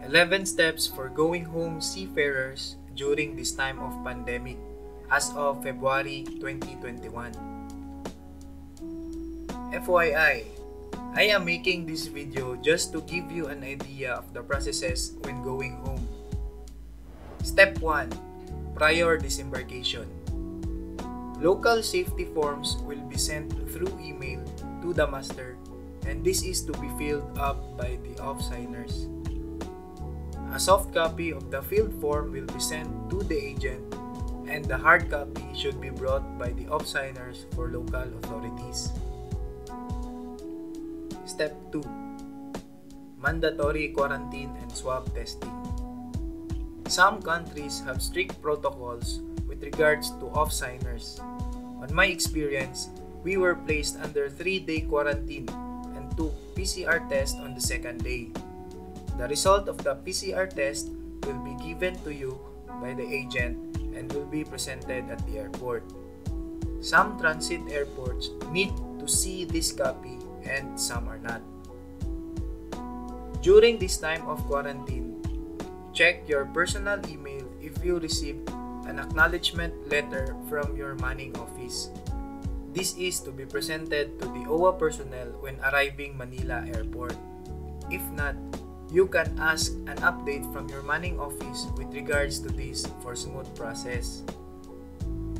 11 steps for going home seafarers during this time of pandemic as of February 2021. FYI, I am making this video just to give you an idea of the processes when going home. Step 1. Prior disembarkation. Local safety forms will be sent through email to the master, and this is to be filled up by the off-signers. A soft copy of the filled form will be sent to the agent, and the hard copy should be brought by the off-signers for local authorities. Step 2. Mandatory quarantine and swab testing. Some countries have strict protocols with regards to off-signers. On my experience, we were placed under 3-day quarantine and took PCR test on the second day. The result of the PCR test will be given to you by the agent and will be presented at the airport. Some transit airports need to see this copy and some are not. During this time of quarantine, check your personal email if you received an acknowledgement letter from your manning office. This is to be presented to the OWA personnel when arriving Manila Airport. If not, you can ask an update from your manning office with regards to this for smooth process.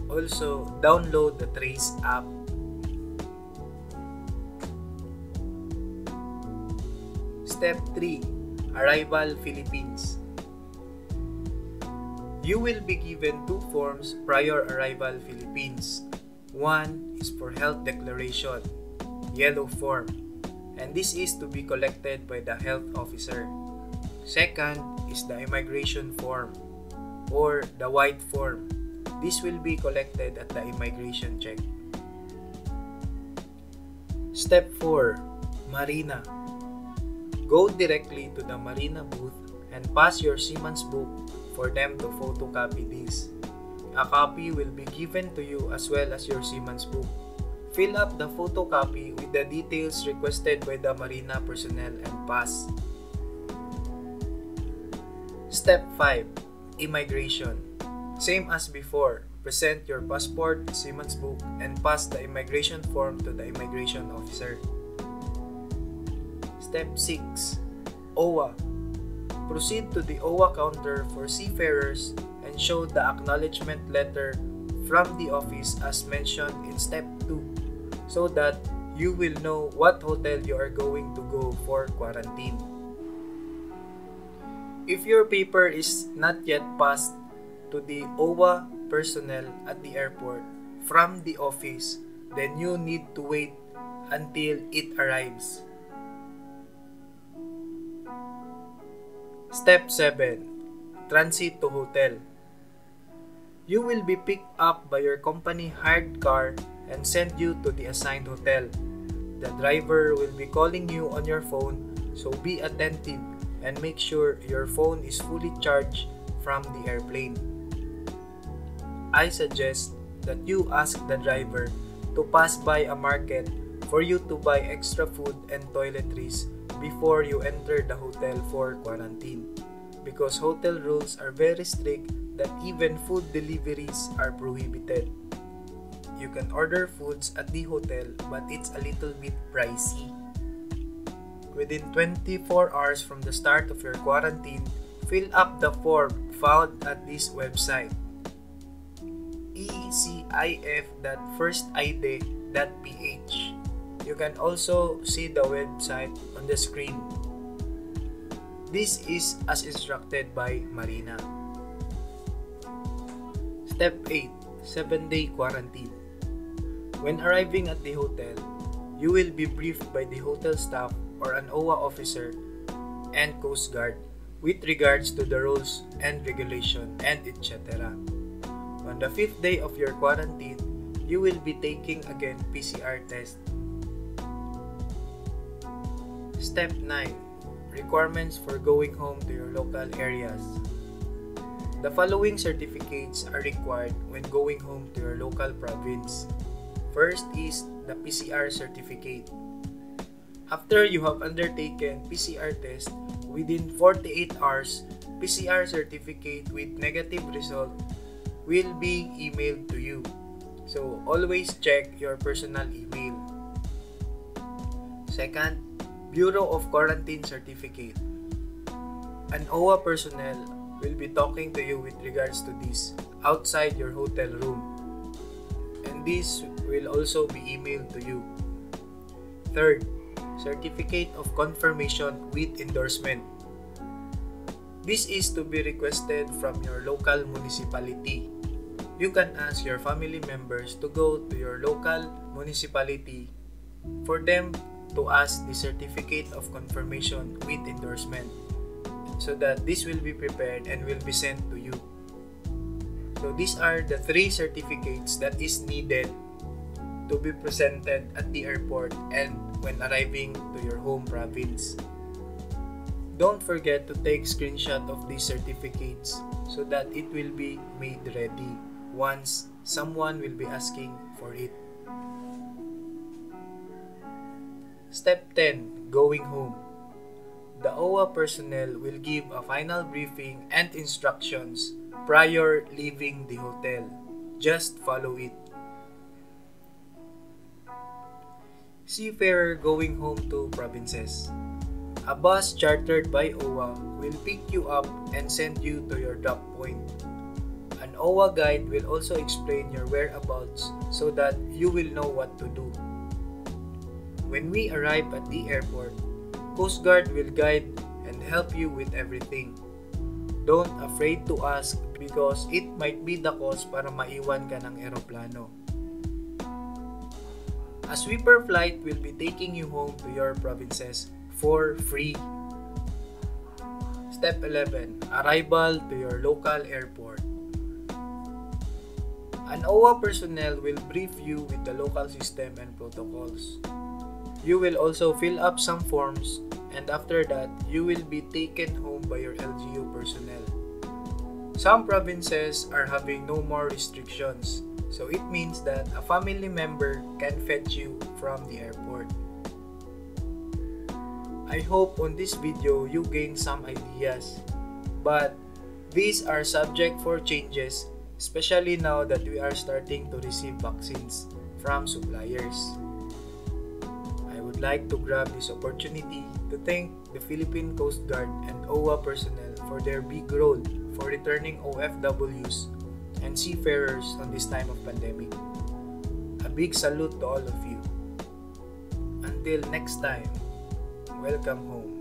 Also, download the Trace app. Step 3. Arrival Philippines. You will be given 2 forms prior arrival Philippines. One is for health declaration, yellow form, and this is to be collected by the health officer. Second is the immigration form or the white form. This will be collected at the immigration check. Step 4. Marina. Go directly to the Marina booth and pass your seaman's book for them to photocopy this. A copy will be given to you as well as your seaman's book. Fill up the photocopy with the details requested by the Marina personnel and pass. Step 5. Immigration. Same as before, present your passport, seaman's book, and pass the immigration form to the immigration officer. Step 6. OWA. Proceed to the OWA counter for seafarers and show the acknowledgement letter from the office as mentioned in Step 2 so that you will know what hotel you are going to go for quarantine. If your paper is not yet passed to the OWA personnel at the airport from the office, then you need to wait until it arrives. Step 7. Transit to hotel. You will be picked up by your company hired car and sent you to the assigned hotel. The driver will be calling you on your phone, so be attentive and make sure your phone is fully charged from the airplane. I suggest that you ask the driver to pass by a market for you to buy extra food and toiletries before you enter the hotel for quarantine, because hotel rules are very strict that even food deliveries are prohibited. You can order foods at the hotel, but it's a little bit pricey. Within 24 hours from the start of your quarantine, fill up the form found at this website, ecif.firstid.ph. You can also see the website on the screen. This is as instructed by Marina. Step 8. 7-day quarantine. When arriving at the hotel, you will be briefed by the hotel staff or an OWA officer and Coast Guard with regards to the rules and regulation and etc. On the 5th day of your quarantine, you will be taking again PCR test. Step 9. Requirements for going home to your local areas. The following certificates are required when going home to your local province. First is the PCR certificate. After you have undertaken PCR test within 48 hours, PCR certificate with negative result will be emailed to you. So always check your personal email. Second, Bureau of Quarantine Certificate. An OWA personnel will be talking to you with regards to this outside your hotel room. And this will also be emailed to you. Third, Certificate of Confirmation with Endorsement. This is to be requested from your local municipality. You can ask your family members to go to your local municipality for them to ask the Certificate of Confirmation with Endorsement so that this will be prepared and will be sent to you. So these are the 3 certificates that is needed to be presented at the airport and when arriving to your home province. Don't forget to take screenshot of these certificates so that it will be made ready once someone will be asking for it. Step 10. Going home. The OWA personnel will give a final briefing and instructions prior leaving the hotel. Just follow it. Seafarer going home to provinces. A bus chartered by OWA will pick you up and send you to your drop point. An OWA guide will also explain your whereabouts so that you will know what to do. When we arrive at the airport, Coast Guard will guide and help you with everything. Don't afraid to ask because it might be the cause para maiwan ka ng eroplano. A sweeper flight will be taking you home to your provinces for free. Step 11. Arrival to your local airport. An OWA personnel will brief you with the local system and protocols. You will also fill up some forms and after that, you will be taken home by your LGU personnel. Some provinces are having no more restrictions, so it means that a family member can fetch you from the airport. I hope on this video you gain some ideas, but these are subject for changes, especially now that we are starting to receive vaccines from suppliers. I would like to grab this opportunity to thank the Philippine Coast Guard and OWA personnel for their big role for returning OFWs and seafarers on this time of pandemic. A big salute to all of you. Until next time, welcome home.